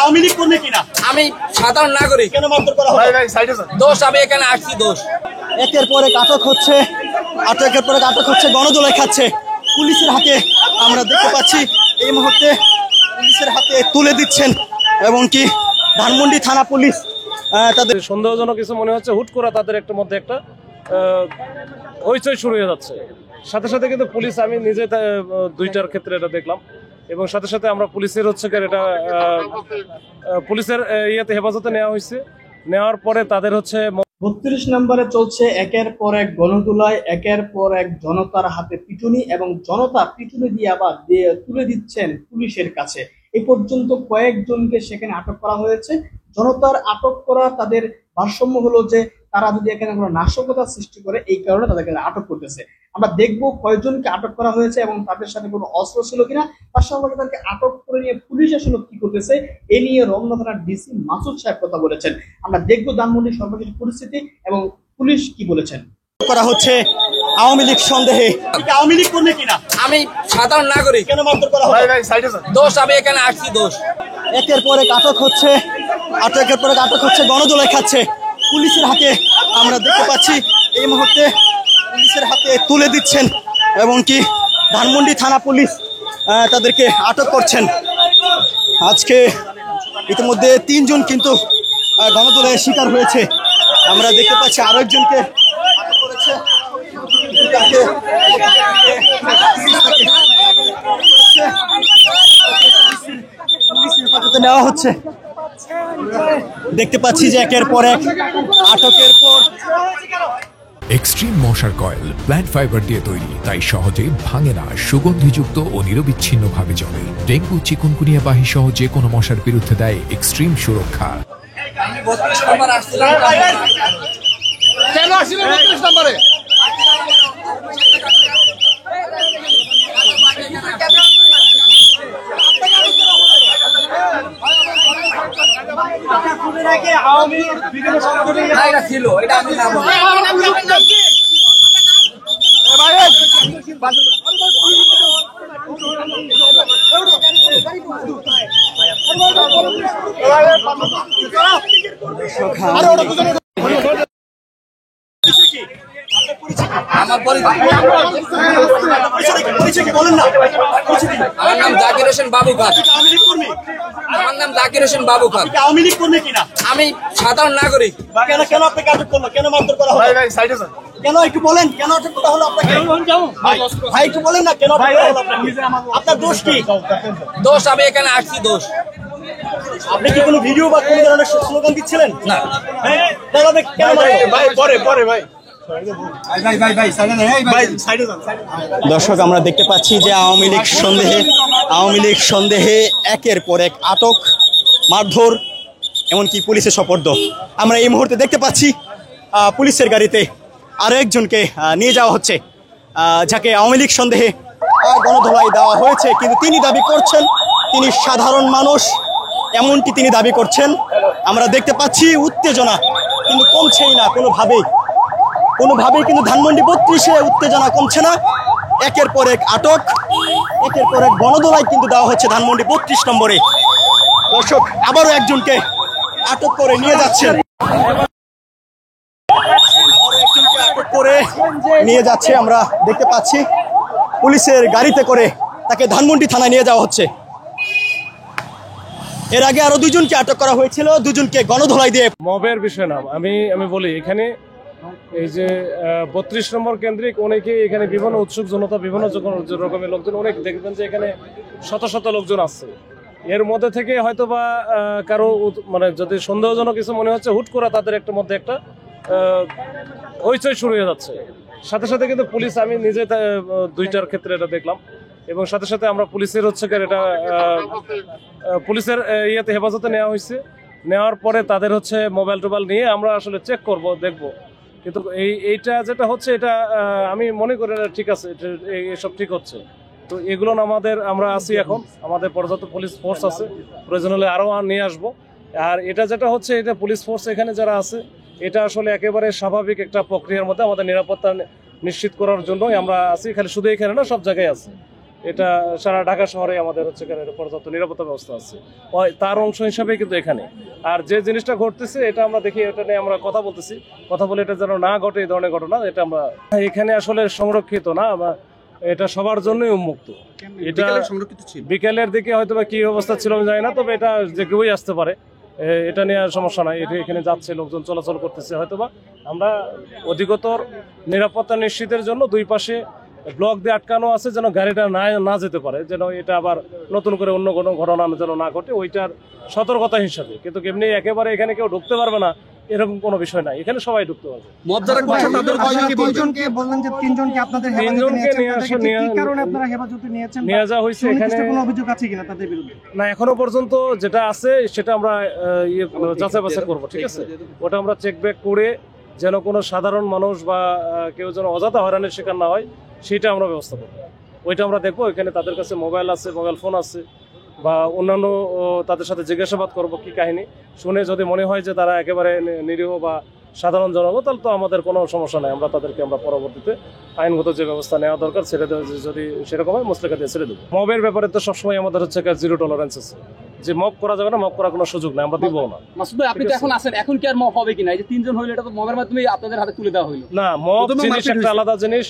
আওয়ামী লীগ কর্মী কিনা? আমি সাধারণ নাগরিক। কেন মারধর করা হয়? দোষ আমি এখানে আসছি দোষ। একের পর এক আটক হচ্ছে, একের পর এক আটক হচ্ছে, গণদোলাই খাচ্ছে। পুলিশের হাতে আমরা দেখতে পাচ্ছি এই মুহূর্তে পুলিশের হাতে তুলে দিচ্ছেন এবং কি ধানমন্ডি থানা পুলিশ তাদের সন্দেহজনক কিছু মনে হচ্ছে, হুট করে তাদের একটা মধ্যে একটা হইচই শুরু হয়ে যাচ্ছে। সাথে সাথে কিন্তু পুলিশ, আমি নিজে দুইটার ক্ষেত্রে এটা দেখলাম এবং সাথে সাথে আমরা পুলিশের হচ্ছে এটা পুলিশের ইয়েতে হেফাজতে নেওয়া হয়েছে। নেওয়ার পরে তাদের হচ্ছে ৩২ নম্বরে চলছে একের পর এক গণদোলাই, একের পর এক জনতার হাতে পিটুনি এবং জনতা পিটুনি দিয়ে আবার তুলে দিচ্ছেন পুলিশের কাছে। এ পর্যন্ত কয়েকজনকে সেখানে আটক করা হয়েছে। জনতার আটক করা তাদের ভারসাম্য হলো যে তারা যদি এখানে কোনো নাশকতা সৃষ্টি করে, এই কারণে তাদেরকে আটক করতেছে। আমরা দেখবো কয়জনকে আটক করা হয়েছে এবং তাদের সাথে কোনো অস্ত্র ছিল কিনা, পাশাপাশি তাদেরকে আটক করে নিয়ে পুলিশ আসলে কি করতেছে এ নিয়ে রমনা থানার ডিসি মাসুদ সাহেব কথা বলেছেন। আমরা দেখবো ধানমন্ডির সর্বশেষ পরিস্থিতি এবং পুলিশ কি বলেছেন। করা হচ্ছে আওয়ামী লীগ সন্দেহে। আওয়ামী লীগ কর্মী কিনা? আমি সাধারণ নাগরিক। কেন মারধর করা হয়? দোষ আমি এখানে আসছি দোষ। একের পর এক আটক হচ্ছে, একের পর এক আটক হচ্ছে, গণদোলাই খাচ্ছে। পুলিশের হাতে আমরা দেখতে পাচ্ছি এই মুহূর্তে পুলিশের হাতে তুলে দিচ্ছেন এবং কি ধানমন্ডি থানা পুলিশ তাদেরকে আটক করছেন। আজকে ইতিমধ্যে ৩ জন কিন্তু গণদোলাইয়ের শিকার হয়েছে। আমরা দেখতে পাচ্ছি আরো একজনকে আটক করেছে। নেওয়া হচ্ছে। দেখতে পাচ্ছি যে একের পর এক আটকের পর এক্সট্রিম মশার কয়েল প্ল্যান্ট ফাইবার দিয়ে তৈরি, তাই সহজে ভাঙে না, সুগন্ধিযুক্ত ও নিরবিচ্ছিন্নভাবে জ্বলে। ডেঙ্গু, চিকুনগুনিয়া বাহি সহ যে কোনো মশার বিরুদ্ধে দেয় এক্সট্রিম সুরক্ষা। ছিল এটা আমি আমার নাম জাকির হোসেন বাবু খান। আমার নাম জাকির হোসেন বাবু খান। আওয়ামী লীগ কর্মী কিনা? আমি সাধারণ নাগরিক। কেন কেন আপনাকে আটক করলো? কেন মারধর করা হয়? কেন একটু বলেন, কেন আটক করা হলো আপনাকে? ভাই একটু বলেন না কেন আটক করা হলো আপনাকে? আপনার দোষ কি? দোষ আমি এখানে আসছি দোষ। আপনি কি কোনো ভিডিও বা কোনো ধরনের স্লোগান দিচ্ছিলেন? না। তাহলে কেন দর্শক, আমরা দেখতে পাচ্ছি যে আওয়ামী লীগ সন্দেহে একের পর এক আটক, মারধর, এমনকি পুলিশের সোপর্দ। আমরা এই মুহূর্তে দেখতে পাচ্ছি পুলিশের গাড়িতে আরো একজনকে নিয়ে যাওয়া হচ্ছে, যাকে আওয়ামী লীগ সন্দেহে গণধোলাই দেওয়া হয়েছে। কিন্তু তিনি দাবি করছেন তিনি সাধারণ মানুষ, এমনটি তিনি দাবি করছেন। আমরা দেখতে পাচ্ছি উত্তেজনা কিন্তু কমছেই না কোনোভাবেই কিন্তু ধানমন্ডি ৩২-এ উত্তেজনা কমছে না। একের পর এক আটক, একের পর এক গণদোলাই কিন্তু দেওয়া হচ্ছে ধানমন্ডি ৩২ নম্বরে। দর্শক, আবারও একজনকে আটক করে নিয়ে যাচ্ছেন, আমরা দেখতে পাচ্ছি পুলিশের গাড়িতে করে তাকে ধানমন্ডি থানায় নিয়ে যাওয়া হচ্ছে। এর আগে আরো 2 জনকে আটক করা হয়েছিল, 2 জনকে গণধোলাই দিয়ে। মবের বিষয় না, আমি বলি এখানে এই যে ৩২ নম্বর কেন্দ্রিক অনেকে এখানে বিভিন্ন উৎসুক জনতা, বিভিন্ন রকমের লোকজন, অনেক দেখবেন যে এখানে শত শত লোকজন আসছে। এর মধ্যে থেকে হয়তো বা কারো মানে যদি সন্দেহজনক কিছু মনে হচ্ছে, হুট করে তাদের একটা মধ্যে একটা হইচই শুরু হয়ে যাচ্ছে। সাথে সাথে কিন্তু পুলিশ, আমি নিজে দুইটার ক্ষেত্রে এটা দেখলাম এবং সাথে সাথে আমরা পুলিশের হচ্ছে এটা পুলিশের ইয়েতে হেফাজতে নেওয়া হয়েছে। নেওয়ার পরে তাদের হচ্ছে মোবাইল টোবাইল নিয়ে আমরা আসলে চেক করব, দেখব। কিন্তু এইটা যেটা হচ্ছে এটা আমি মনে করি না ঠিক আছে, এসব ঠিক হচ্ছে। তো এগুলো আমরা আছি, এখন আমাদের পর্যাপ্ত পুলিশ ফোর্স আছে, প্রয়োজন হলে আরও নিয়ে আসবো। আর এটা যেটা হচ্ছে, এটা পুলিশ ফোর্স এখানে যারা আছে, এটা আসলে একেবারে স্বাভাবিক একটা প্রক্রিয়ার মধ্যে আমাদের নিরাপত্তা নিশ্চিত করার জন্যই আমরা আছি। খালি শুধু এখানে না, সব জায়গায় আছে। এটা সারা ঢাকা শহরে আমাদের হচ্ছে এখানে পর্যাপ্ত নিরাপত্তা ব্যবস্থা আছে, তার অংশ হিসাবে কিন্তু এখানে। আর যে জিনিসটা ঘটতেছে এটা আমরা দেখি, এটা নিয়ে আমরা কথা বলতেছি, কথা বলে এটা যেন না ঘটে এই ধরনের ঘটনা, এটা আমরা এখানে আসলে সংরক্ষিত না, এটা সবার জন্যই উন্মুক্ত। এটা বিকেলের দিকে হয়তো বা কি অবস্থা ছিল আমি জানি না, তবে এটা যে কেউই আসতে পারে, এটা নিয়ে সমস্যা নাই। এটা এখানে যাচ্ছে, লোকজন চলাচল করতেছে। হয়তোবা আমরা অধিকতর নিরাপত্তা নিশ্চিতের জন্য দুই পাশে ব্লক দিয়ে আটকানো আছে, যেন গাড়িটা না যেতে পারে, যেন এটা আবার নতুন করে অন্য কোনো ঘটনা যেন না ঘটে, ওইটার সতর্কতা হিসাবে। কিন্তু এমনি একেবারে এখানে কেউ ঢুকতে পারবে না এরকম কোনো বিষয় নাই, এখানে সবাই ঢুকতে পারবে। নিয়ে যাওয়া হয়েছে এখানে না, এখনো পর্যন্ত যেটা আছে সেটা আমরা যাচাই বাছাই করবো, ঠিক আছে? ওটা আমরা চেক ব্যাক করে যেন কোনো সাধারণ মানুষ বা কেউ যেন অযথা হয়রানির শিকার না হয় সেটা আমরা ব্যবস্থা করবো। ওইটা আমরা দেখবো। এখানে তাদের কাছে মোবাইল আছে, মোবাইল ফোন আছে, বা অন্যান্য তাদের সাথে জিজ্ঞাসাবাদ করবো কি কাহিনী, শুনে যদি মনে হয় যে তারা একেবারে নিরীহ বা সাধারণ জনগণ, তাহলে তো আমাদের কোনো সমস্যা নাই, আমরা তাদেরকে আমরা পরবর্তীতে আইনগত যে ব্যবস্থা নেওয়া দরকার ছেড়ে দেওয়া, যদি সেরকম হয় মুচলেখা দিয়ে ছেড়ে দেবো। মবের ব্যাপারে তো সবসময় আমাদের হচ্ছে জিরো টলারেন্স আছে, যে মব করা যাবে না, মব করার কোনো সুযোগ নাই, আমরা দিবও না। মাসুদ ভাই, আপনি তো এখন আছেন, এখন কি আর মব হবে কিনা? এই যে 3 জন হইলো, এটা তো মবের মাধ্যমে আপনাদের হাতে তুলে দেওয়া হইলো না। মব জিনিস একটা আলাদা জিনিস,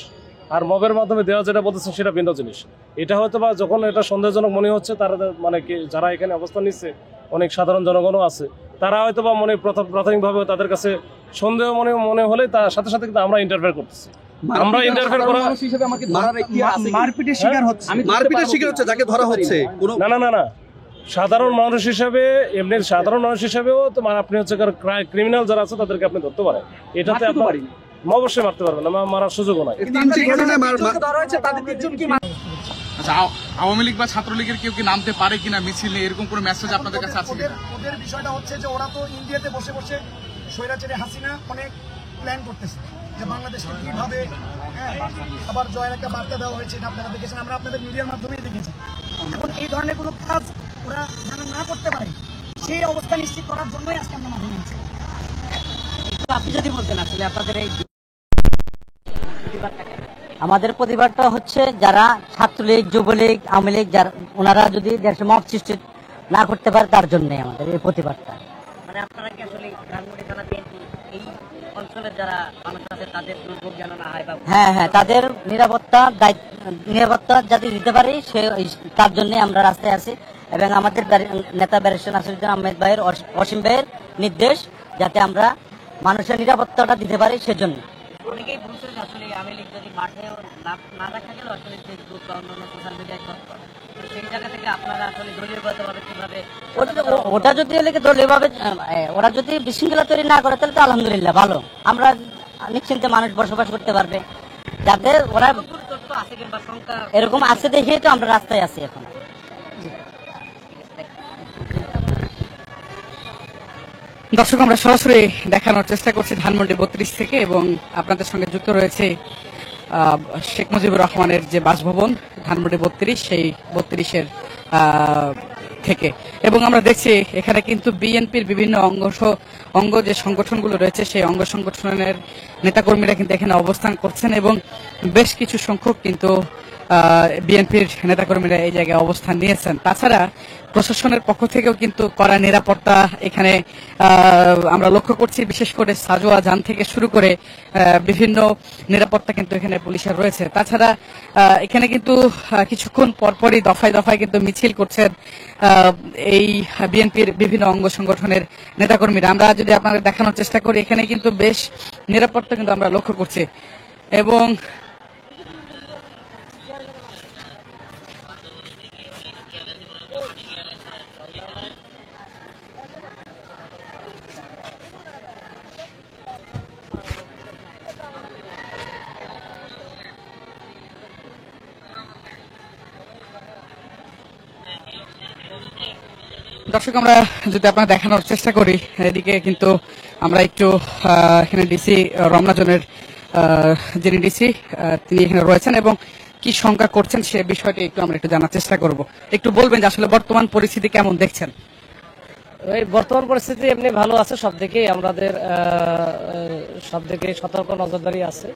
আর মবের মাধ্যমে দেওয়া যেটা বলতেছে সেটা ভিন্ন জিনিস। এটা হয়তো বা যখন এটা সন্দেহজনক মনে হচ্ছে, তারা মানে কি যারা এখানে অবস্থান নিচ্ছে অনেক সাধারণ জনগণও আছে, তারা হয়তো বা প্রাথমিকভাবে তাদের কাছে সন্দেহ মনে হলে তার সাথে সাথে কিন্তু আমরা ইন্টারফেয়ার করতেছি। আমরা ইন্টারফেয়ার করা হিসেবে আমাকে ধরার কি আছে? মারপিটের শিকার হচ্ছে, মারপিটের শিকার হচ্ছে যাকে ধরা হচ্ছে। না, সাধারণ মানুষ হিসাবে, এমনি সাধারণ মানুষ হিসাবেও তো আপনি হচ্ছে ক্রিমিনাল যারা আছে তাদেরকে আপনি ধরতে পারেন। এটাতে আপনার অবশ্যই মারতে পারবেন না, মারার সুযোগও নাই। আচ্ছা, আওয়ামী লীগ বা ছাত্রলীগের কেউ কি নামতে পারে কিনা মিছিলে, এরকম কোনো মেসেজ আপনাদের কাছে আছে কিনা? ওদের বিষয়টা হচ্ছে যে ওরা তো ইন্ডিয়াতে বসে বসে স্বৈরাচারী হাসিনা অনেক প্ল্যান করতেছে যে বাংলাদেশকে কিভাবে আবার জয়ের একটা বার্তা দেওয়া হয়েছে, এটা আপনারা দেখেছেন, আমরা আপনাদের মিডিয়ার মাধ্যমেই দেখেছি। এখন এই ধরনের কোনো কাজ ওরা যেন না করতে পারে সেই অবস্থা নিশ্চিত করার জন্যই আজকে আমরা মাধ্যমে আছি। আপনি যদি বলতেন আসলে আপনাদের এই আমাদের প্রতিবাদটা হচ্ছে যারা ছাত্রলীগ, যুবলীগ, আওয়ামী লীগ, যারা ওনারা যদি দেশে মব সৃষ্টি না করতে পারে তার জন্য আমাদের এই প্রতিবাদটা। মানে আপনারা কি আসলে ধানমন্ডি থানা বিএনপি এই অঞ্চলের যারা মানুষ আছে তাদের দুর্ভোগ যেন না হয়, হ্যাঁ তাদের নিরাপত্তা যাতে দিতে পারি তার জন্য আমরা রাস্তায় আছি। এবং আমাদের নেতা ব্যারিস্টার নাসিরুদ্দিন আহমেদ ভাইয়ের, অসীম ভাইয়ের নির্দেশ যাতে আমরা মানুষের নিরাপত্তাটা দিতে পারি সেজন্য। অনেকেই বলছে যে আসলে আওয়ামী লীগ যদি মাঠে না দেখা গেল আসলে ফেসবুক বা অন্যান্য সোশ্যাল মিডিয়ায় সেই জায়গা থেকে আপনারা আসলে দলীয়ভাবে কিভাবে ওটা যদি দলীয়ভাবে ওরা যদি বিশৃঙ্খলা তৈরি না করে তাহলে তো আলহামদুলিল্লাহ ভালো, আমরা নিশ্চিন্তে মানুষ বসবাস করতে পারবে। যাতে ওরা এরকম আছে দেখেই তো আমরা রাস্তায় আছি এখন। দর্শক, আমরা সরাসরি দেখানোর চেষ্টা করছি ধানমন্ডি 32 থেকে, এবং আপনাদের সঙ্গে যুক্ত রয়েছে শেখ মুজিবুর রহমানের যে বাসভবন ধানমন্ডি 32, সেই 32-এর থেকে। এবং আমরা দেখছি এখানে কিন্তু বিএনপির বিভিন্ন অঙ্গ যে সংগঠনগুলো রয়েছে সেই অঙ্গ সংগঠনের নেতাকর্মীরা কিন্তু এখানে অবস্থান করছেন, এবং বেশ কিছু সংখ্যক কিন্তু বিএনপির নেতাকর্মীরা এই জায়গায় অবস্থান নিয়েছেন। তাছাড়া প্রশাসনের পক্ষ থেকেও কিন্তু কড়া নিরাপত্তা এখানে আমরা লক্ষ্য করছি, বিশেষ করে সাজোয়া যান থেকে শুরু করে বিভিন্ন নিরাপত্তা কিন্তু এখানে পুলিশের রয়েছে। তাছাড়া এখানে কিন্তু কিছুক্ষণ পরপরই দফায় দফায় কিন্তু মিছিল করছেন এই বিএনপির বিভিন্ন অঙ্গ সংগঠনের নেতাকর্মীরা। আমরা যদি আপনাদের দেখানোর চেষ্টা করি, এখানে কিন্তু বেশ নিরাপত্তা কিন্তু আমরা লক্ষ্য করছি। এবং দর্শক, আমরা যদি আপনার দেখানোর চেষ্টা করি, এদিকে কিন্তু আমরা একটু এখানে ডিসি রমনাজনের যিনি ডিসি তিনি এখানে রয়েছেন এবং কি শঙ্কা করছেন সে বিষয়টি একটু আমরা একটু জানার চেষ্টা করব। একটু বলবেন যে আসলে বর্তমান পরিস্থিতি কেমন দেখছেন? এই বর্তমান পরিস্থিতি এমনি ভালো আছে, সব দিকে আমাদের সব দিকে সতর্ক নজরদারি আছে।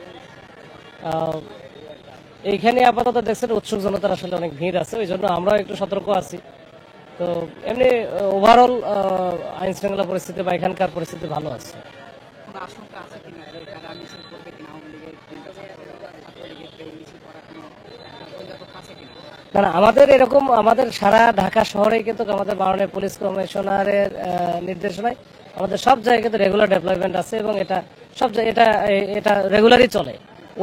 এইখানে আপাতত দেখছেন উৎসুক জনতার আসলে অনেক ভিড় আছে, ওই জন্য আমরা একটু সতর্ক আছি। তো এমনি ওভারঅল আইন শৃঙ্খলা পরিস্থিতি বা এখানকার পরিস্থিতি ভালো আছে। না না, আমাদের এরকম আমাদের সারা ঢাকা শহরে কিন্তু আমাদের মাননীয় পুলিশ কমিশনারের নির্দেশনায় আমাদের সব জায়গায় কিন্তু রেগুলার ডেভেলপমেন্ট আছে এবং এটা সব এটা রেগুলারই চলে।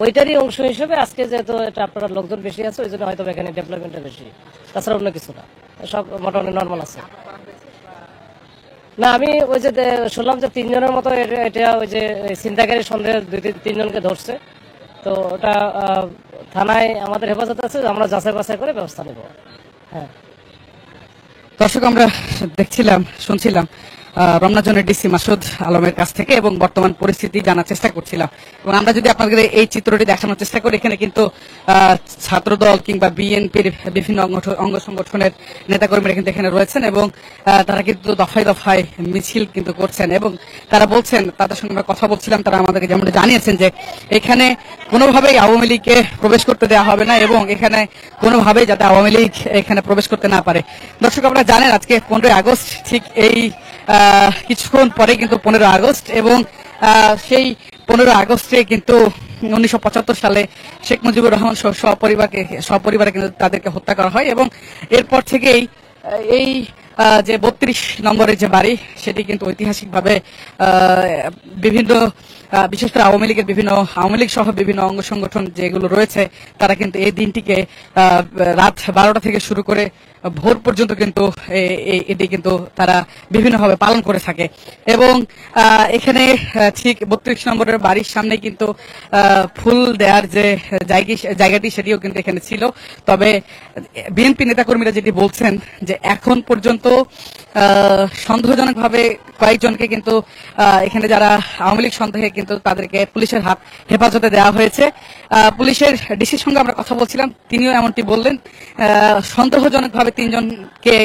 ওইটারই অংশ হিসেবে আজকে যেহেতু এটা আপনার লোকজন বেশি আছে ওই জন্য হয়তো এখানে ডেভেলপমেন্টটা বেশি, তাছাড়া অন্য কিছু না, সব মোটামুটি নর্মাল আছে। না আমি ওই যে শুনলাম যে 3 জনের মতো এটা ওই যে ছিনতাইকারী সন্দেহ 2-3 জনকে ধরছে, তো ওটা থানায় আমাদের হেফাজতে আছে, আমরা যাচাই বাছাই করে ব্যবস্থা নেব। হ্যাঁ দর্শক, আমরা দেখছিলাম শুনছিলাম রমনা জোনের ডিসি মাসুদ আলমের কাছ থেকে এবং বর্তমান পরিস্থিতি জানার চেষ্টা করছিলাম। এবং আমরা যদি আপনাদের এই চিত্রটি দেখানোর চেষ্টা করি, এখানে কিন্তু ছাত্রদল কিংবা বিএনপির বিভিন্ন অঙ্গ সংগঠনের নেতাকর্মীরা কিন্তু এখানে রয়েছেন এবং তারা কিন্তু দফায় দফায় মিছিল কিন্তু করছেন এবং তারা বলছেন, তাদের সঙ্গে আমরা কথা বলছিলাম, তারা আমাদেরকে যেমন জানিয়েছেন যে এখানে কোনোভাবেই আওয়ামী লীগকে প্রবেশ করতে দেওয়া হবে না এবং এখানে কোনোভাবেই যাতে আওয়ামী লীগ এখানে প্রবেশ করতে না পারে। দর্শক, আপনারা জানেন আজকে 15 আগস্ট, ঠিক এই কিছুক্ষণ পরে কিন্তু 15 আগস্ট এবং সেই 15 আগস্টে কিন্তু 1975 সালে শেখ মুজিবুর রহমান সপরিবারে কিন্তু তাদেরকে হত্যা করা হয় এবং এরপর থেকেই এই যে 32 নম্বরের যে বাড়ি সেটি কিন্তু ঐতিহাসিকভাবে বিভিন্ন বিশেষ করে আওয়ামী লীগ সহ বিভিন্ন অঙ্গ সংগঠন যেগুলো রয়েছে তারা কিন্তু এই দিনটিকে রাত 12টা থেকে শুরু করে ভোর পর্যন্ত কিন্তু এটি কিন্তু তারা বিভিন্নভাবে পালন করে থাকে এবং এখানে ঠিক 32 নম্বরের বাড়ির সামনে কিন্তু ফুল দেওয়ার যে জায়গাটি সেটিও কিন্তু এখানে ছিল। তবে বিএনপি নেতাকর্মীরা যেটি বলছেন যে এখন পর্যন্ত সন্দেহজনকভাবে কয়েকজনকে কিন্তু এখানে যারা আওয়ামী লীগ সন্দেহে কিন্তু তাদেরকে পুলিশের হেফাজতে দেওয়া হয়েছে। পুলিশের ডিসির সঙ্গে আমরা কথা বলছিলাম, তিনিও এমনটি বললেন, সন্দেহজনকভাবে 3 জনকে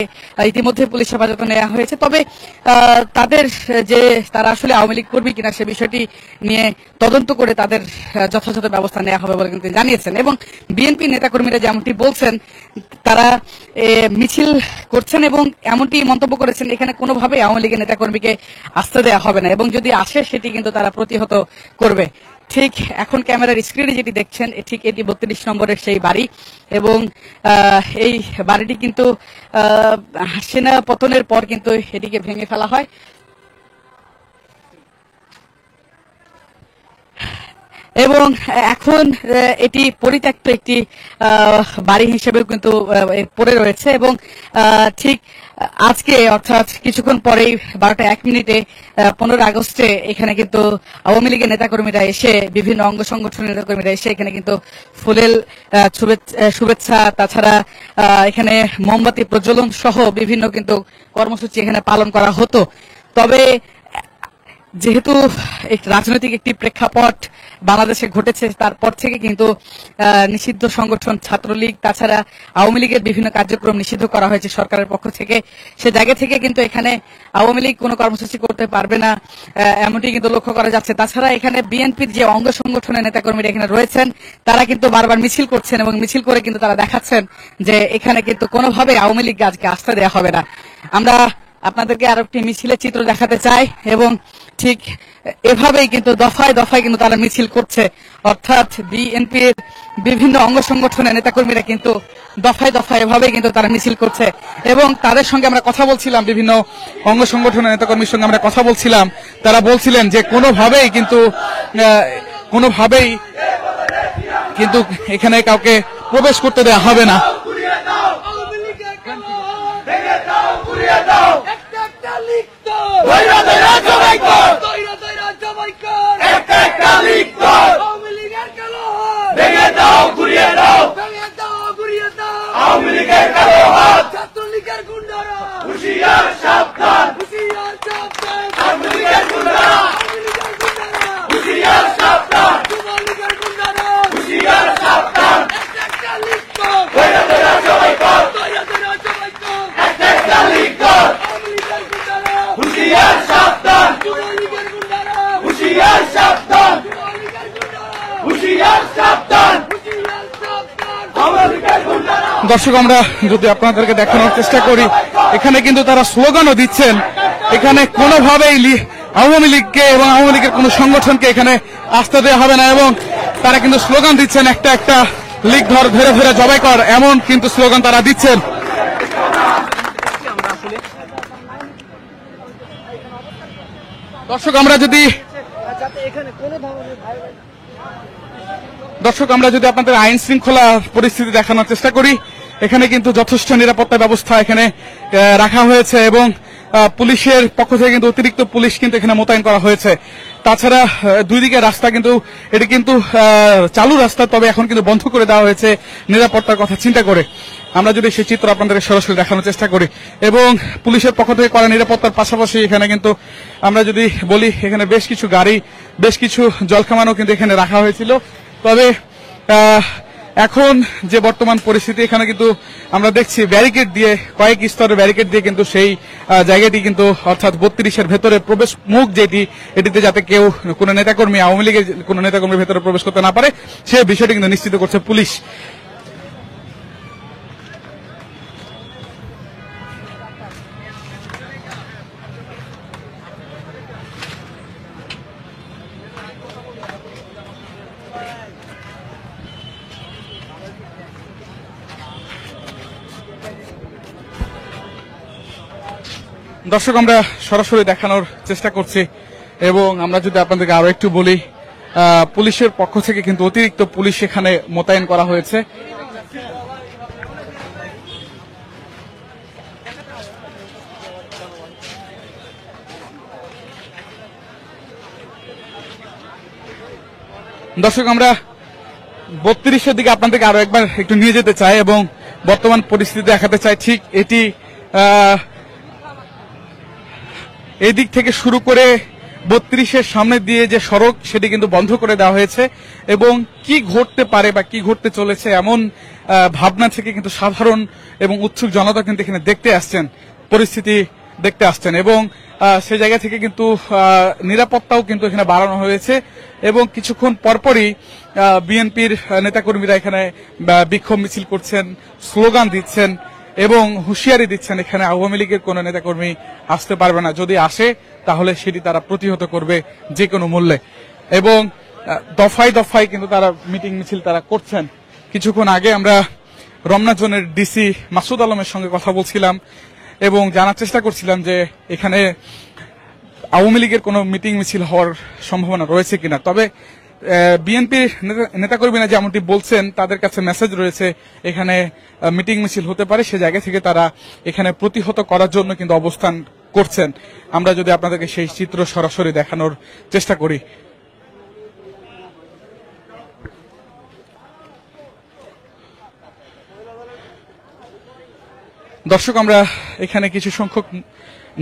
ইতিমধ্যে পুলিশ হেফাজতে নেওয়া হয়েছে। তবে তাদের যে তারা আসলে আওয়ামী লীগ কর্মী কিনা সে বিষয়টি নিয়ে তদন্ত করে তাদের যথাযথ ব্যবস্থা নেওয়া হবে বলে কিন্তু জানিয়েছেন এবং বিএনপি নেতাকর্মীরা যেমনটি বলছেন তারা মিছিল করছেন এবং এমনটি মন্তব্য করেছেন এখানে কোনোভাবেই আওয়ামী লীগের নেতাকর্মীকে আসতে দেওয়া হবে না এবং যদি আসে সেটি কিন্তু তারা প্রতিহত করবে। ঠিক এখন ক্যামেরার স্ক্রিনে যেটি দেখছেন ঠিক এটি 32 নম্বরের সেই বাড়ি এবং এই বাড়িটি কিন্তু সেনা পতনের পর কিন্তু এটিকে ভেঙে ফেলা হয় এবং এখন এটি পরিত্যক্ত একটি বাড়ি হিসেবেও কিন্তু পড়ে রয়েছে এবং ঠিক আজকে অর্থাৎ কিছুক্ষণ পরেই 12টা 1 মিনিটে 15 আগস্টে এখানে কিন্তু আওয়ামী লীগের নেতাকর্মীরা এসে বিভিন্ন অঙ্গ সংগঠনের নেতাকর্মীরা এসে এখানে কিন্তু ফুলেল শুভেচ্ছা তাছাড়া এখানে মোমবাতি প্রজ্বলন সহ বিভিন্ন কিন্তু কর্মসূচি এখানে পালন করা হতো। তবে যেহেতু রাজনৈতিক একটি প্রেক্ষাপট বাংলাদেশে ঘটেছে তারপর থেকে কিন্তু নিষিদ্ধ সংগঠন ছাত্রলীগ তাছাড়া আওয়ামী লীগের বিভিন্ন কার্যক্রম নিষিদ্ধ করা হয়েছে সরকারের পক্ষ থেকে। সে জায়গা থেকে কিন্তু এখানে আওয়ামী লীগ কোনো কর্মসূচি করতে পারবে না এমনটি কিন্তু লক্ষ্য করা যাচ্ছে। তাছাড়া এখানে বিএনপির যে অঙ্গ সংগঠনের নেতাকর্মীরা এখানে রয়েছেন তারা কিন্তু বারবার মিছিল করছেন এবং মিছিল করে কিন্তু তারা দেখাচ্ছেন যে এখানে কিন্তু কোনোভাবে আওয়ামী লীগ আজকে আসতে দেওয়া হবে না। আমরা আপনাদেরকে আরো একটি মিছিলের চিত্র দেখাতে চাই এবং ঠিক এভাবেই কিন্তু দফায় দফায় কিন্তু তারা মিছিল করছে, অর্থাৎ বিএনপির বিভিন্ন অঙ্গ সংগঠনের নেতাকর্মীরা কিন্তু দফায় দফায় এভাবেই কিন্তু তারা মিছিল করছে এবং তাদের সঙ্গে আমরা কথা বলছিলাম, বিভিন্ন অঙ্গ সংগঠনের নেতাকর্মীর সঙ্গে আমরা কথা বলছিলাম, তারা বলছিলেন যে কোনোভাবেই কিন্তু এখানে কাউকে প্রবেশ করতে দেওয়া হবে না। দর্শক আমরা যদি আপনাদেরকে দেখানোর চেষ্টা করি, এখানে কিন্তু তারা স্লোগানও দিচ্ছেন। এখানে কোনোভাবেই আওয়ামী লীগকে এবং আওয়ামী লীগের কোনো সংগঠনকে এখানে আসতে দেওয়া হবে না, এবং তারা কিন্তু স্লোগান দিচ্ছেন একটা একটা লীগ ধর ধরে ধরে জবাই কর, এমন কিন্তু স্লোগান তারা দিচ্ছেন। দর্শক আমরা যদি আপনাদের আইন শৃঙ্খলা পরিস্থিতি দেখানোর চেষ্টা করি, এখানে কিন্তু যথেষ্ট নিরাপত্তা ব্যবস্থা এখানে রাখা হয়েছে এবং পুলিশের পক্ষ থেকে কিন্তু অতিরিক্ত পুলিশ কিন্তু এখানে মোতায়েন করা হয়েছে। তাছাড়া দুই দিকে রাস্তা কিন্তু এটি কিন্তু চালু রাস্তা, তবে এখন কিন্তু বন্ধ করে দেওয়া হয়েছে নিরাপত্তার কথা চিন্তা করে। আমরা যদি সেই চিত্র আপনাদের সরাসরি দেখানোর চেষ্টা করি, এবং পুলিশের পক্ষ থেকে করা নিরাপত্তার পাশাপাশি এখানে কিন্তু আমরা যদি বলি, এখানে বেশ কিছু গাড়ি, বেশ কিছু জলখামানও কিন্তু এখানে রাখা হয়েছিল। তবে এখন যে বর্তমান পরিস্থিতি, এখানে কিন্তু আমরা দেখছি ব্যারিকেড দিয়ে, কয়েক স্তরের ব্যারিকেড দিয়ে কিন্তু সেই জায়গাটি কিন্তু, অর্থাৎ 32-এর ভেতরে প্রবেশ মুখ যেটি, এটিতে যাতে কেউ কোনো নেতাকর্মী, আওয়ামী লীগের কোনো নেতাকর্মীর ভেতরে প্রবেশ করতে না পারে, সে বিষয়টি কিন্তু নিশ্চিত করছে পুলিশ। দর্শক আমরা সরাসরি দেখানোর চেষ্টা করছি, এবং আমরা যদি আপনাদেরকে আরো একটু বলি, পুলিশের পক্ষ থেকে কিন্তু অতিরিক্ত পুলিশ এখানে মোতায়েন করা হয়েছে। দর্শক আমরা 32-এর দিকে আপনাদেরকে আরো একবার একটু নিয়ে যেতে চাই এবং বর্তমান পরিস্থিতি দেখাতে চাই। ঠিক এটি এই দিক থেকে শুরু করে 32-এর সামনে দিয়ে যে সড়ক, সেটি কিন্তু বন্ধ করে দেওয়া হয়েছে, এবং কি ঘটতে পারে বা কি ঘটতে চলেছে এমন ভাবনা থেকে কিন্তু সাধারণ এবং উৎসুক জনতা কিন্তু এখানে দেখতে আসছেন, পরিস্থিতি দেখতে আসছেন, এবং সেই জায়গা থেকে কিন্তু নিরাপত্তাও কিন্তু এখানে বাড়ানো হয়েছে। এবং কিছুক্ষণ পরপরই বিএনপির নেতাকর্মীরা এখানে বিক্ষোভ মিছিল করছেন, স্লোগান দিচ্ছেন এবং হুঁশিয়ারি দিচ্ছেন এখানে আওয়ামী লীগের কোন নেতাকর্মী আসতে পারবে না, যদি আসে তাহলে সেটি তারা প্রতিহত করবে যে কোনো মূল্যে। এবং দফায় দফায় কিন্তু তারা মিটিং মিছিল তারা করছেন। কিছুক্ষণ আগে আমরা রমনা জোনের ডিসি মাসুদ আলমের সঙ্গে কথা বলছিলাম এবং জানার চেষ্টা করছিলাম যে এখানে আওয়ামী লীগের কোনো মিটিং মিছিল হওয়ার সম্ভাবনা রয়েছে কিনা। তবে বিএনপির নেতাকর্মীরা যেমনটি বলছেন, তাদের কাছে মেসেজ রয়েছে এখানে মিটিং মিছিল হতে পারে, সে জায়গা থেকে তারা এখানে প্রতিহত করার জন্য কিন্তু অবস্থান করছেন। আমরা যদি আপনাদেরকে সেই চিত্র সরাসরি দেখানোর চেষ্টা করি, দর্শক আমরা এখানে কিছু সংখ্যক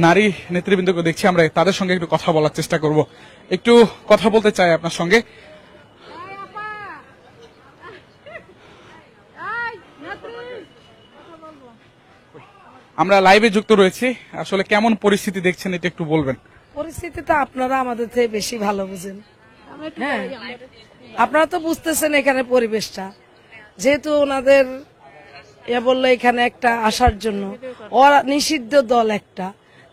নারী নেতৃবৃন্দকে দেখছি, আমরা তাদের সঙ্গে একটু কথা বলার চেষ্টা করব। একটু কথা বলতে চাই আপনার সঙ্গে। আমরা লাইভে যুক্ত রয়েছি, আসলে কেমন পরিস্থিতি দেখছেন এটা একটু বলবেন। পরিস্থিতি তো আপনারা আমাদের থেকে বেশি ভালো বুঝেন। হ্যাঁ, আপনারা তো বুঝতেছেন এখানে পরিবেশটা, যেহেতু ওনাদের বললো এখানে একটা আসার জন্য, ওরা নিষিদ্ধ দল একটা,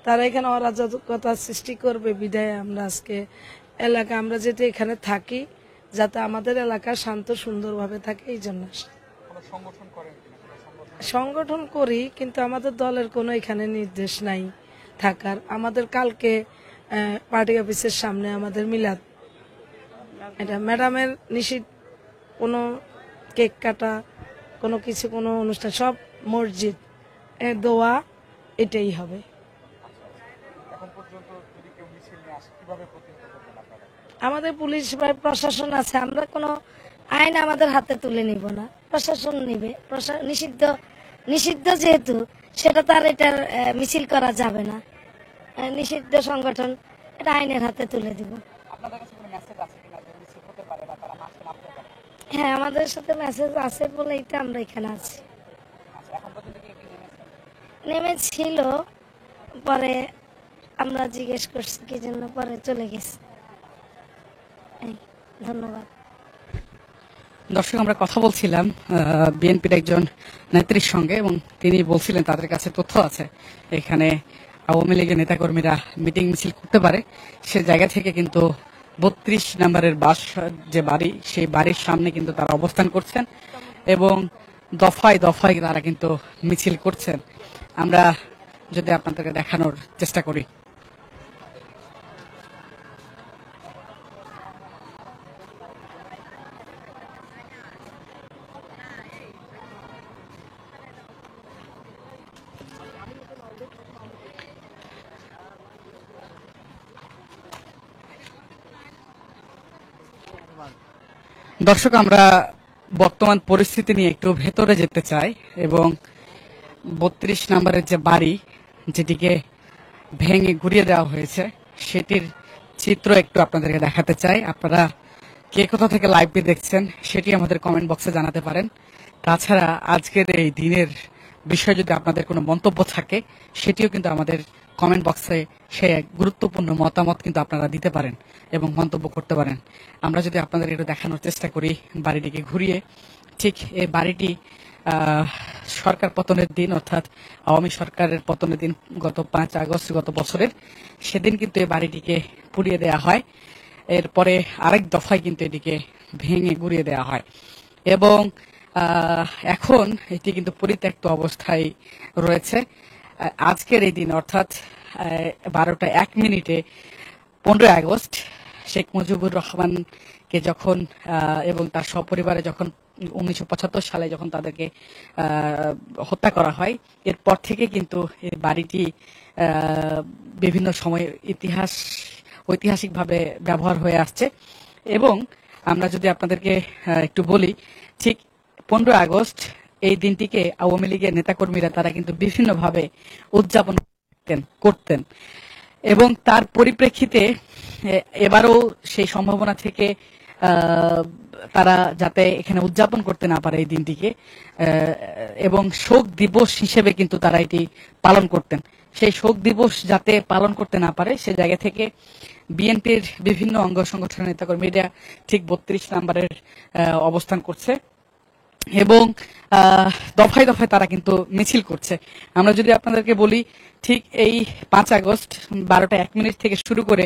তারা এখানে অরাজকতা সৃষ্টি করবে বিধায় আমরা আজকে এলাকা, আমরা যেটা এখানে থাকি যাতে আমাদের এলাকা শান্ত সুন্দরভাবে থাকে, এই জন্য সংগঠন করি, কিন্তু আমাদের দলের কোনো এখানে নির্দেশ নাই থাকার। আমাদের কালকে পার্টি অফিসের সামনে আমাদের মিলাদ, এটা ম্যাডামের নিষিদ্ধ, কোনো কেক কাটা, কোনো কিছু, কোনো অনুষ্ঠান, সব মসজিদ দোয়া, এটাই হবে। আমাদের পুলিশ প্রশাসন আছে, আমরা কোনো আইন আমাদের হাতে তুলে নিব না, প্রশাসন নিবে। নিষিদ্ধ যেহেতু, সেটা তার এটার মিছিল করা যাবে না, নিষিদ্ধ সংগঠন, এটা আইনের হাতে তুলে দিব। হ্যাঁ, আমাদের সাথে মেসেজ আছে বলেই তো আমরা এখানে আছি। নেমেছিল, পরে আমরা জিজ্ঞেস করছি কি জন্য, পরে চলে গেছে। ধন্যবাদ। দর্শক, আমরা কথা বলছিলাম বিএনপির একজন নেত্রীর সঙ্গে এবং তিনি বলছিলেন তাদের কাছে তথ্য আছে এখানে আওয়ামী লীগের নেতাকর্মীরা মিটিং মিছিল করতে পারে। সে জায়গা থেকে কিন্তু 32 নম্বরের বাস যে বাড়ি, সেই বাড়ির সামনে কিন্তু তারা অবস্থান করছেন এবং দফায় দফায় তারা কিন্তু মিছিল করছেন। আমরা যদি আপনাদেরকে দেখানোর চেষ্টা করি। দর্শক, আমরা বর্তমান পরিস্থিতি নিয়ে একটু ভেতরে যেতে চাই এবং 32 নম্বরের যে বাড়ি যেটিকে ভেঙে ঘুরিয়ে দেওয়া হয়েছে সেটির চিত্র একটু আপনাদেরকে দেখাতে চাই। আপনারা কে কোথা থেকে লাইভটি দেখছেন সেটি আমাদের কমেন্ট বক্সে জানাতে পারেন। তাছাড়া আজকের এই দিনের বিষয়ে যদি আপনাদের কোনো মন্তব্য থাকে সেটিও কিন্তু আমাদের কমেন্ট বক্সে সে গুরুত্বপূর্ণ মতামত কিন্তু আপনারা দিতে পারেন এবং মন্তব্য করতে পারেন। আমরা যদি আপনাদের একটু দেখানোর চেষ্টা করি বাড়িটিকে ঘুরিয়ে, ঠিক এই বাড়িটি সরকার পতনের দিন অর্থাৎ আওয়ামী সরকারের পতনের দিন গত 5 আগস্ট গত বছরের, সেদিন কিন্তু এই বাড়িটিকে পুড়িয়ে দেওয়া হয়। এরপরে আরেক দফায় কিন্তু এটিকে ভেঙে গুড়িয়ে দেওয়া হয় এবং এখন এটি কিন্তু পরিত্যক্ত অবস্থায় রয়েছে। আজকের এই দিন অর্থাৎ 12টা 1 মিনিটে 15 আগস্ট শেখ মুজিবুর রহমানকে যখন এবং তার সপরিবারে যখন 1975 সালে যখন তাদেরকে হত্যা করা হয়, এরপর থেকে কিন্তু এই বাড়িটি বিভিন্ন সময়ে ঐতিহাসিকভাবে ব্যবহার হয়ে আসছে। এবং আমরা যদি আপনাদেরকে একটু বলি, ঠিক 15 আগস্ট এই দিনটিকে আওয়ামী লীগের নেতাকর্মীরা তারা কিন্তু বিভিন্নভাবে উদযাপন করতেন এবং তার পরিপ্রেক্ষিতে এবারও সেই সম্ভাবনা থেকে তারা যাতে এখানে উদযাপন করতে না পারে এই দিনটিকে এবং শোক দিবস হিসেবে কিন্তু তারা এটি পালন করতেন। সেই শোক দিবস যাতে পালন করতে না পারে সে জায়গা থেকে বিএনপির বিভিন্ন অঙ্গ সংগঠনের নেতাকর্মীরা ঠিক 32 নম্বরের অবস্থান করছে এবং দফায় দফায় তারা কিন্তু মিছিল করছে। আমরা যদি আপনাদেরকে বলি, ঠিক এই 5 আগস্ট 12টা 1 মিনিট থেকে শুরু করে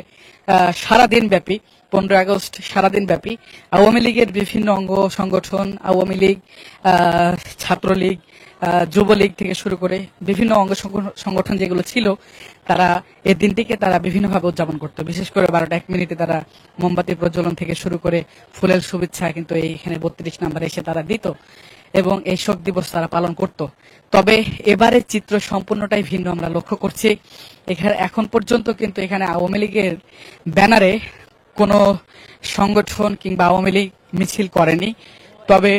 সারাদিন ব্যাপী 15 আগস্ট সারাদিন ব্যাপী আওয়ামী লীগের বিভিন্ন অঙ্গ সংগঠন, আওয়ামী লীগ, ছাত্রলীগ, যুবলীগ থেকে শুরু করে বিভিন্ন অঙ্গ সংগঠন যেগুলো ছিল তারা এই দিনটিকে তারা বিভিন্নভাবে উদযাপন করতো। বিশেষ করে 12টা 1 মিনিটে তারা মোমবাতি প্রজ্বলন থেকে শুরু করে ফুলের শুভেচ্ছা কিন্তু এইখানে 32 নম্বরে এসে তারা দিত এবং এই শোক দিবস তারা পালন করত। তবে এবারের চিত্র সম্পূর্ণটাই ভিন্ন আমরা লক্ষ্য করছি। এখানে এখন পর্যন্ত কিন্তু এখানে আওয়ামী লীগের ব্যানারে কোনো সংগঠন কিংবা আওয়ামী লীগ মিছিল করেনি। তবে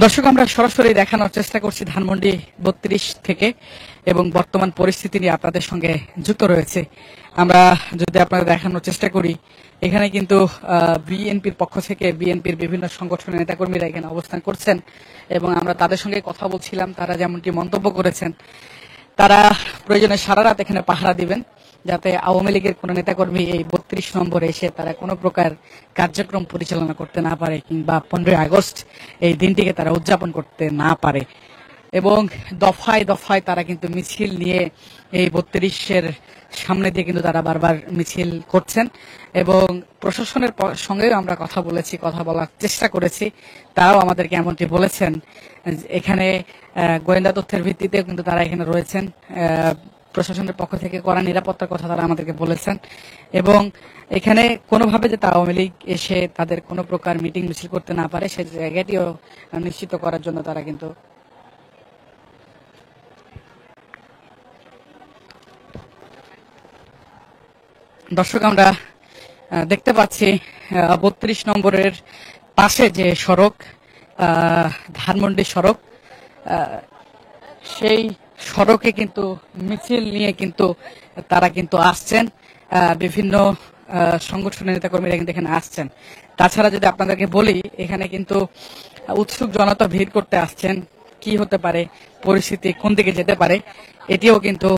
দর্শক, আমরা সরাসরি দেখানোর চেষ্টা করছি ধানমন্ডি 32 থেকে এবং বর্তমান পরিস্থিতি নিয়ে আপনাদের সঙ্গে যুক্ত রয়েছে। আমরা যদি আপনাদের দেখানোর চেষ্টা করি, এখানে কিন্তু বিএনপির পক্ষ থেকে বিএনপির বিভিন্ন সংগঠনের নেতাকর্মীরা এখানে অবস্থান করছেন এবং আমরা তাদের সঙ্গে কথা বলছিলাম। তারা যেমনটি মন্তব্য করেছেন, তারা প্রয়োজনে সারা রাত এখানে পাহারা দিবেন যাতে আওয়ামী লীগের কোনো নেতাকর্মী এই 32 নম্বরে এসে তারা কোনো প্রকার কার্যক্রম পরিচালনা করতে না পারে কিংবা 15 আগস্ট এই দিনটিকে তারা উদযাপন করতে না পারে। এবং দফায় দফায় তারা কিন্তু মিছিল নিয়ে এই 32-এর সামনে দিয়ে কিন্তু তারা বারবার মিছিল করছেন এবং প্রশাসনের সঙ্গেও আমরা কথা বলেছি, কথা বলার চেষ্টা করেছি। তারাও আমাদেরকে এমনটি বলেছেন, এখানে গোয়েন্দা তথ্যের ভিত্তিতে কিন্তু তারা এখানে রয়েছেন। প্রশাসনের পক্ষ থেকে করা নিরাপত্তার কথা তারা আমাদেরকে বলেছেন এবং এখানে কোনোভাবে যাতে আওয়ামী লীগ এসে তাদের কোনো প্রকার মিটিং মিছিল করতে না পারে সেই জায়গাটিও নিশ্চিত করার জন্য তারা কিন্তু দর্শক আমরা দেখতে পাচ্ছি 32 নম্বরের পাশে যে সড়ক ধানমন্ডি সড়ক, সেই সড়কে কিন্তু মিছিল নিয়ে কিন্তু তারা কিন্তু আসছেন, বিভিন্ন সংগঠনের নেতাকর্মীরা কিন্তু এখানে আসছেন। তাছাড়া যদি আপনাদেরকে বলি, এখানে কিন্তু উৎসুক জনতা ভিড় করতে আসছেন। কি হতে পারে, পরিস্থিতি কোন দিকে যেতে পারে, এটিও কিন্তু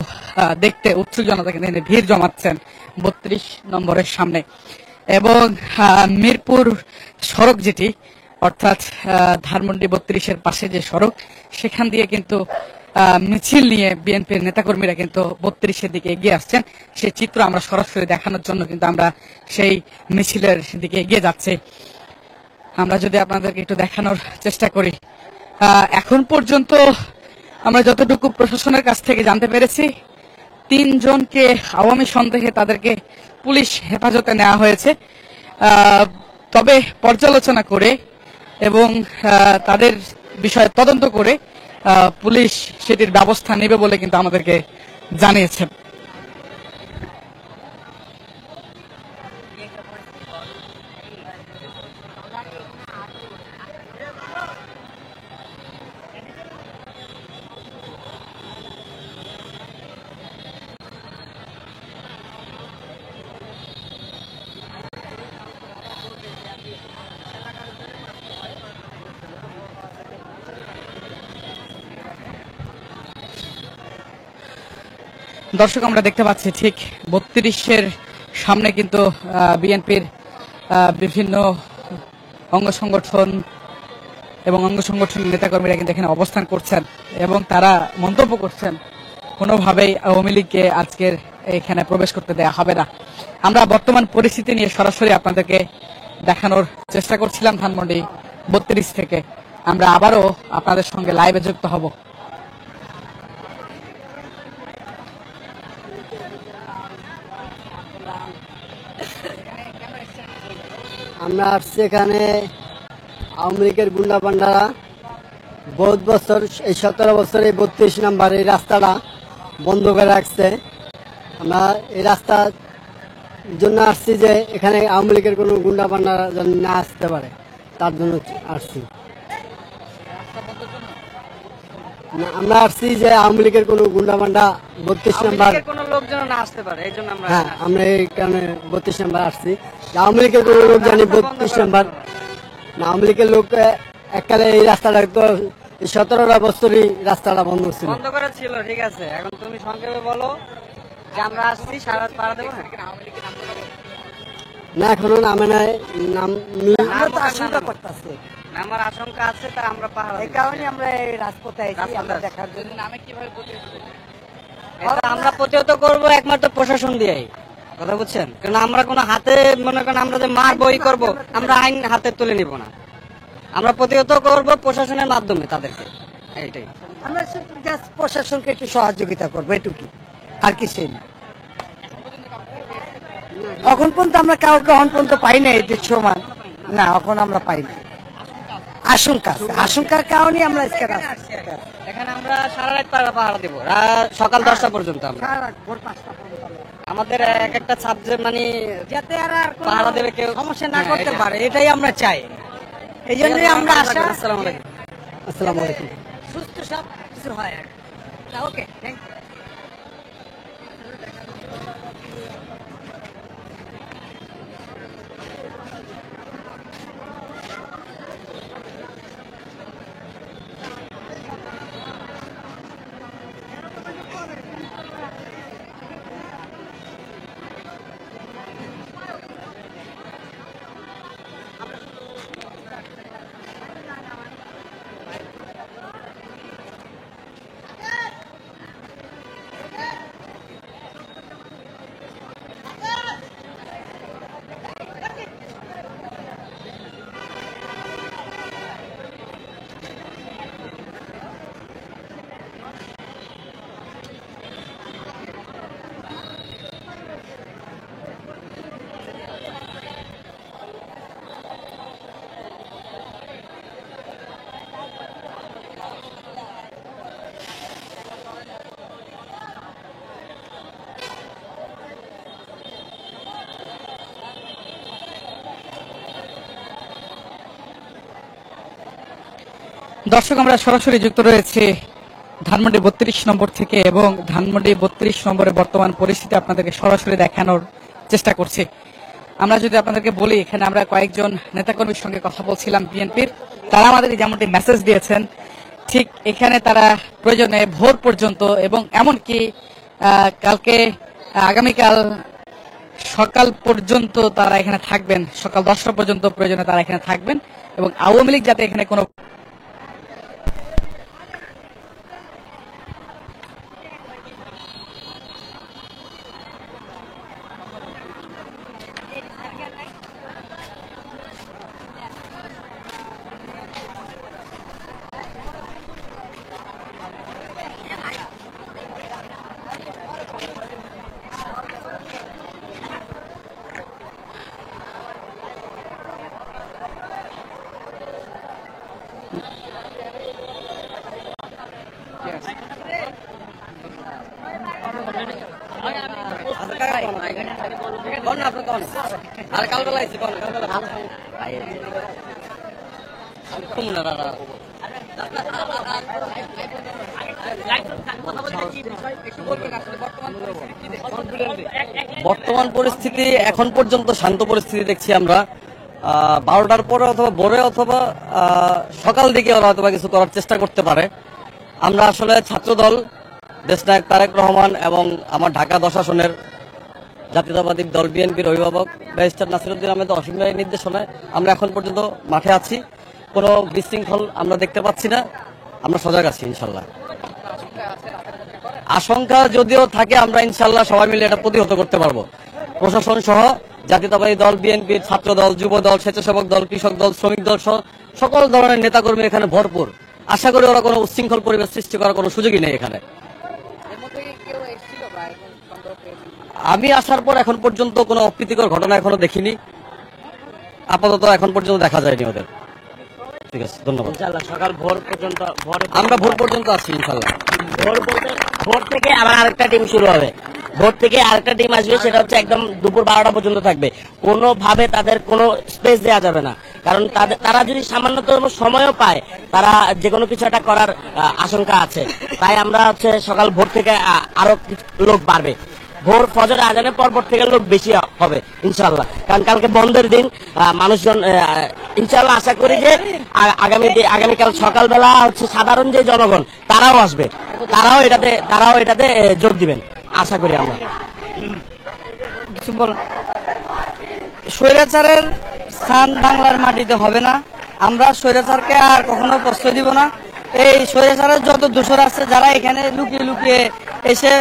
দেখতে উৎসুক জনতা কিন্তু এখানে ভিড় জমাচ্ছেন 32 নম্বরের সামনে। এবং মিরপুর সড়ক যেটি, অর্থাৎ ধানমন্ডি 32-এর পাশে যে সড়ক, সেখান দিয়ে কিন্তু মিছিল নিয়ে বিএনপির নেতাকর্মীরা কিন্তু 32-এর দিকে এগিয়ে আসছেন। সেই চিত্র আমরা সরাসরি দেখানোর জন্য কিন্তু আমরা সেই মিছিলের দিকে এগিয়ে যাচ্ছি। আমরা যদি আপনাদেরকে একটু দেখানোর চেষ্টা করি, এখন পর্যন্ত আমরা যতটুকু প্রশাসনের কাছ থেকে জানতে পেরেছি, 3 জনকে আওয়ামী সন্দেহে তাদেরকে পুলিশ হেফাজতে নেওয়া হয়েছে। তবে পর্যালোচনা করে এবং তাদের বিষয়ে তদন্ত করে পুলিশ সেটির ব্যবস্থা নেবে বলে কিন্তু আমাদেরকে জানিয়েছেন। দর্শক আমরা দেখতে পাচ্ছি ঠিক 32-এর সামনে কিন্তু বিএনপির বিভিন্ন অঙ্গ সংগঠন এবং অঙ্গ সংগঠনের নেতাকর্মীরা কিন্তু এখানে অবস্থান করছেন এবং তারা মন্তব্য করছেন কোনোভাবেই আওয়ামী লীগকে আজকের এখানে প্রবেশ করতে দেওয়া হবে না। আমরা বর্তমান পরিস্থিতি নিয়ে সরাসরি আপনাদেরকে দেখানোর চেষ্টা করছিলাম ধানমন্ডি 32 থেকে। আমরা আবারও আপনাদের সঙ্গে লাইভে যুক্ত হব। আমরা আসছি এখানে আওয়ামী লীগের গুন্ডা পান্ডারা বহুত বছর, এই 17 বছর এই 32 নাম্বার এই রাস্তাটা বন্ধ করে রাখছে। আমরা এই রাস্তার জন্য আসছি যে এখানে আওয়ামী লীগের কোনো গুন্ডা পান্ডারা যেন না আসতে পারে, তার জন্য আসছি। আমরা আসছি যে আওয়ামী লীগের কোনো গুন্ডা পান্ডা 32 নাম্বার কোনো লোকজন না আসতে পারে, এই জন্য আমরা হ্যাঁ আমরা এই কারণে 32 নাম্বার আসছি। আওয়ামী লীগের কোনো লোক জানি 32 নাম্বার না, আওয়ামী লীগের লোক এককালে এই রাস্তাটা তো 17টা বছরই রাস্তাটা বন্ধ ছিল, বন্ধ করা ছিল। ঠিক আছে, এখন তুমি সংক্ষেপে বলো যে আমরা আসছি, সারা পাড়া দেবো না এখনো নামে নাই, নাম আশঙ্কা করতেছে, আমার আশঙ্কা আছে, তা আমরা পাহাড় এই কারণে আমরা এই রাজপথে আইছি আমরা দেখার জন্য। নামে কিভাবে আমরা প্রতিহত করবো একমাত্র প্রশাসন দিয়ে, কথা বুঝছেন? কারণ আমরা কোনো হাতে মনে করেন আমরা যে মার বই করবো, আমরা আইন হাতে তুলে নিব না, আমরা প্রতিহত করব প্রশাসনের মাধ্যমে তাদেরকে। এইটাই আমরা প্রশাসনকে একটু সহযোগিতা করবো, এটুকু, আর কিছুই না। এখন পর্যন্ত আমরা কাউকে এখন পর্যন্ত পাই না এই সমান, না এখন আমরা পাই না। আশঙ্কার কারণে আমরা এখানে আমরা সারা রাত পাহারা দেবো, সকাল 10টা পর্যন্ত আমরা আমাদের এক একটা সাবজেক্ট মানে যাতে আর পাহারা দেবে, কেউ সমস্যা না করতে পারে, এটাই আমরা চাই। এই জন্যই আমরা আসা। আসসালামু আলাইকুম। আসসালামু আলাইকুম। সুস্থ সব কিছু হয়। ওকে, থ্যাংক ইউ। দর্শক আমরা সরাসরি যুক্ত রয়েছে ধানমন্ডি 32 নম্বর থেকে এবং ধানমন্ডি 32 নম্বরের বর্তমান পরিস্থিতি আপনাদেরকে সরাসরি দেখানোর চেষ্টা করছি। আমরা যদি আপনাদেরকে বলি, এখানে আমরা কয়েকজন নেতাকর্মীর সঙ্গে কথা বলছিলাম বিএনপির, তারা আমাদের যেমনটি মেসেজ দিয়েছেন ঠিক এখানে তারা প্রয়োজনে ভোর পর্যন্ত এবং এমনকি কালকে আগামীকাল সকাল পর্যন্ত তারা এখানে থাকবেন, সকাল 10টা পর্যন্ত প্রয়োজনে তারা এখানে থাকবেন এবং আওয়ামী লীগ যাতে এখানে কোনো বর্তমান পরিস্থিতি এখন পর্যন্ত শান্ত পরিস্থিতি দেখছি আমরা। 12টার পরে অথবা ভোরে অথবা সকাল দিকে ওরা হয়তো কিছু করার চেষ্টা করতে পারে। আমরা আসলে ছাত্রদল, দেশনায়ক তারেক রহমান এবং আমার ঢাকা 10 আসনের জাতীয়তাবাদী দল বিএনপির অভিভাবক ব্যারিস্টার নাসিরউদ্দিন আহমেদ অসীম ভাইয়ের নির্দেশনায় আমরা এখন পর্যন্ত মাঠে আছি। কোনো বিশৃঙ্খল আমরা দেখতে পাচ্ছি না, আমরা সজাগ আছি ইনশাল্লাহ। আশঙ্কা যদিও থাকে, আমরা ইনশাল্লাহ সবাই মিলে এটা প্রতিহত করতে পারবো। প্রশাসন সহ জাতীয়তাবাদী দল বিএনপির, ছাত্র দল, যুব দল, স্বেচ্ছাসেবক দল, কৃষক দল, শ্রমিক দল সহ সকল ধরনের নেতাকর্মী এখানে ভরপুর। আশা করি ওরা কোনো উচ্ছৃঙ্খল পরিবেশ সৃষ্টি করার কোনো সুযোগই নেই এখানে। আমি আসার পর এখন পর্যন্ত কোনো অপ্রীতিকর ঘটনা এখনো দেখিনি, আপাতত এখন পর্যন্ত দেখা যায়নি ওদের। ঠিক আছে, ধন্যবাদ। সকাল ভোর পর্যন্ত আমরা ভোর পর্যন্ত আছি ইনশাল্লাহ। ভোর থেকে আবার আরেকটা টিম শুরু হবে, ভোর থেকে আরেকটা টিম আসবে, সেটা হচ্ছে একদম দুপুর 12টা পর্যন্ত থাকবে। কোনোভাবে তাদের কোনো স্পেস দেওয়া যাবে না, কারণ তারা যদি সামান্যতম সময়ও পায় তারা যে কোনো কিছু একটা করার আশঙ্কা আছে। তাই আমরা হচ্ছে সকাল ভোর থেকে আরো লোক বাড়বে, ভোর ফজর আজানের পর থেকে লোক বেশি হবে ইনশাল্লাহ, কারণ কালকে বন্ধের দিন। মানুষজন ইনশাল্লাহ আশা করি যে আগামীকাল সকালবেলা হচ্ছে সাধারণ যে জনগণ তারাও আসবে, তারাও এটাতে যোগ দিবেন আশা করি আমরা। স্বৈরাচারের স্থান বাংলার মাটিতে হবে না, আমরা স্বৈরাচারকে আর কখনো প্রশ্রয় দিব না। এই স্বৈরাচারের যত দোষর আছে যারা এখানে লুকিয়ে লুকিয়ে এসে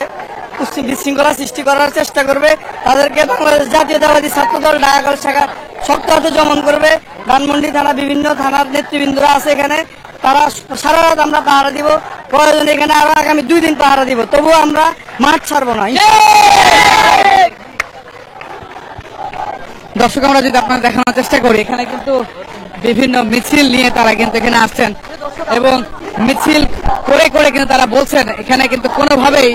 বিশৃঙ্খলা সৃষ্টি করার চেষ্টা করবে, তাদেরকে বাংলাদেশ জাতীয়তাবাদী ছাত্রদল ঢাকা কলেজ শাখা শক্ত হাতে দমন করবে। ধানমন্ডি থানা, বিভিন্ন থানার নেতৃবৃন্দরা আছে এখানে, তারা সারা রাত আমরা পাহারা দিব, প্রয়োজনে এখানে আরো আগামী 2 দিন পাহারা দিব, তবুও আমরা মাঠ ছাড়বো না। দর্শক আমরা যদি আপনারা দেখানোর চেষ্টা করি, এখানে কিন্তু বিভিন্ন মিছিল নিয়ে তারা কিন্তু এখানে আসছেন এবং মিছিল করে করে কিন্তু তারা বলছেন এখানে কিন্তু কোনোভাবেই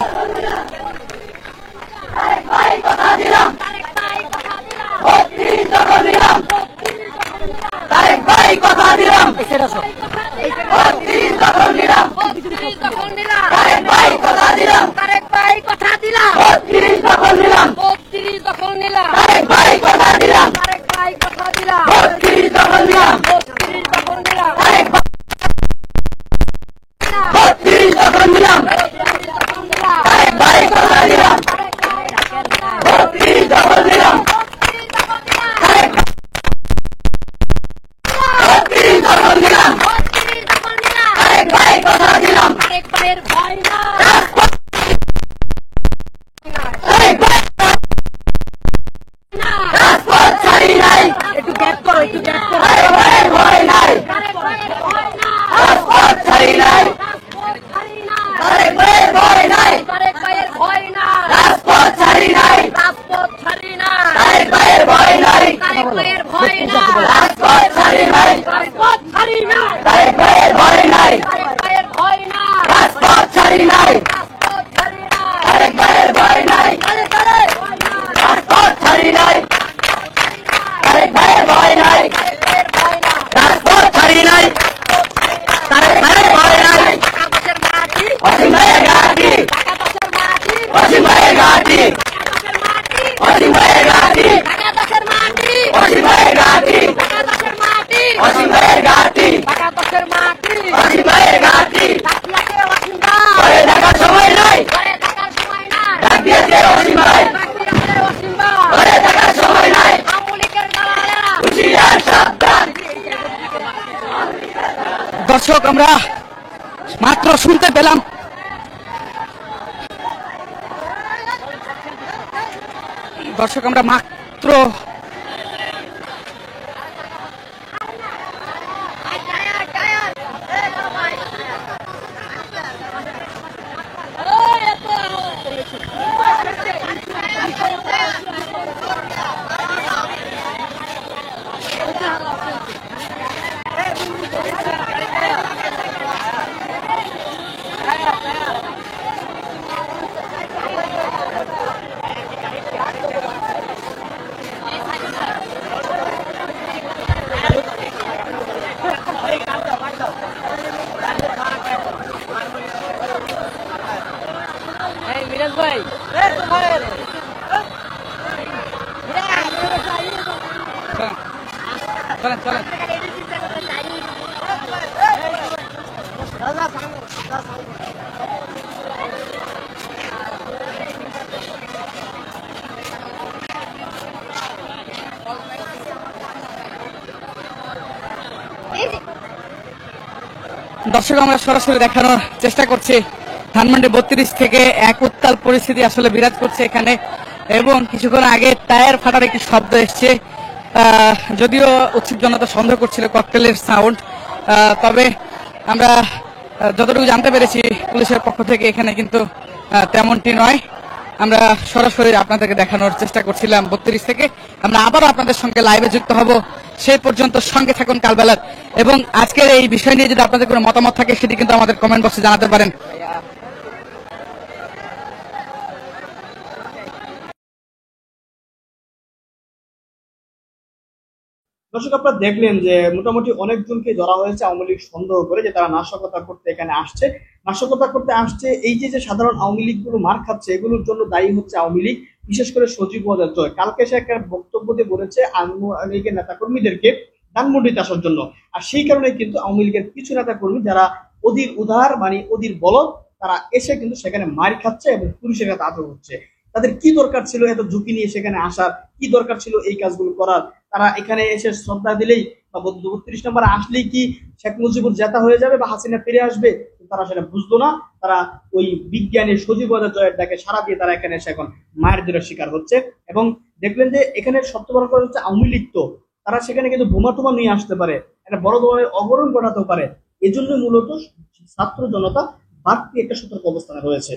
অসীম ভাইয়ের ঘাঁটি, বাংলাদেশের মাটি, অসীম ভাইয়ের ঘাঁটি, তাকিয়াতে অসীম ভাই, ঘরে থাকার সময় নাই, ঘরে থাকার সময় নাই, ডাক দিয়েছে অসীম ভাই, তাকিয়াতে অসীম ভাই, ঘরে থাকার সময় নাই, আওয়ামী লীগের দালালেরা হুঁশিয়ার সাবধান। দর্শক আমরা মাত্র শুনতে পেলাম দর্শক আমরা মাত্র মিরাজ ভাই, চলেন চলেন দর্শক আমরা সরাসরি দেখানোর চেষ্টা করছি ধানমন্ডি 32 থেকে এক উত্তাল পরিস্থিতি আসলে বিরাজ করছে এখানে এবং কিছুক্ষণ আগে টায়ার ফাটার একটি শব্দ এসছে যদিও উৎসুক জনতা সন্দেহ করছিল ককটেলের সাউন্ড তবে আমরা যতটুকু জানতে পেরেছি পুলিশের পক্ষ থেকে এখানে কিন্তু তেমনটি নয় আমরা সরাসরি আপনাদেরকে দেখানোর চেষ্টা করছিলাম 32 থেকে আমরা আবারও আপনাদের সঙ্গে লাইভে যুক্ত হব সেই পর্যন্ত সঙ্গে থাকুন কালবেলার এবং আজকের এই বিষয় নিয়ে যদি আপনাদের কোনো মতামত থাকে সেটি কিন্তু আমাদের কমেন্ট বক্সে জানাতে পারেন। দর্শক আপনারা দেখলেন যে মোটামুটি অনেকজনকে ধরা হয়েছে আওয়ামী লীগ সন্দেহ করে যে তারা নাশকতা করতে এখানে আসছে, নাশকতা করতে আসছে। এই যে সাধারণ আওয়ামী লীগ গুলো মার খাচ্ছে এগুলোর জন্য দায়ী হচ্ছে আওয়ামী লীগ, বিশেষ করে সজীব ওয়াজেদ জয়। কালকে সে একটা বক্তব্য দিয়ে বলেছে আওয়ামী লীগের নেতাকর্মীদেরকে ধানমন্ডিতে আসার জন্য, আর সেই কারণে কিন্তু আওয়ামী লীগের কিছু নেতাকর্মী যারা অধীর উদার মানে অধীর বলদ তারা এসে কিন্তু সেখানে মার খাচ্ছে এবং পুলিশের কাছে আটক হচ্ছে। তাদের কি দরকার ছিল এত ঝুঁকি নিয়ে সেখানে আসার, কি দরকার ছিল এই কাজগুলো করার? তারা এখানে এসে শ্রদ্ধা দিলেই বা 32 নম্বরে আসলেই কি শেখ মুজিবুর জেতা হয়ে যাবে বা হাসিনা ফিরে আসবে? তারা সেটা বুঝলো না। তারা ওই বিজ্ঞানী সজীব ওয়াজেদ জয়ের ডাকে সারা দিয়ে তারা এখানে এসে এখন মায়ের দূরের শিকার হচ্ছে। এবং দেখলেন যে এখানে সবচেয়ে বড় কথা হচ্ছে আওয়ামী লীগ তো তারা সেখানে কিন্তু বোমা টোমা নিয়ে আসতে পারে, একটা বড় ধরনের অবরোধ ঘটাতেও পারে। এজন্য মূলত ছাত্র জনতা বাড়তি একটা সতর্ক অবস্থানে রয়েছে।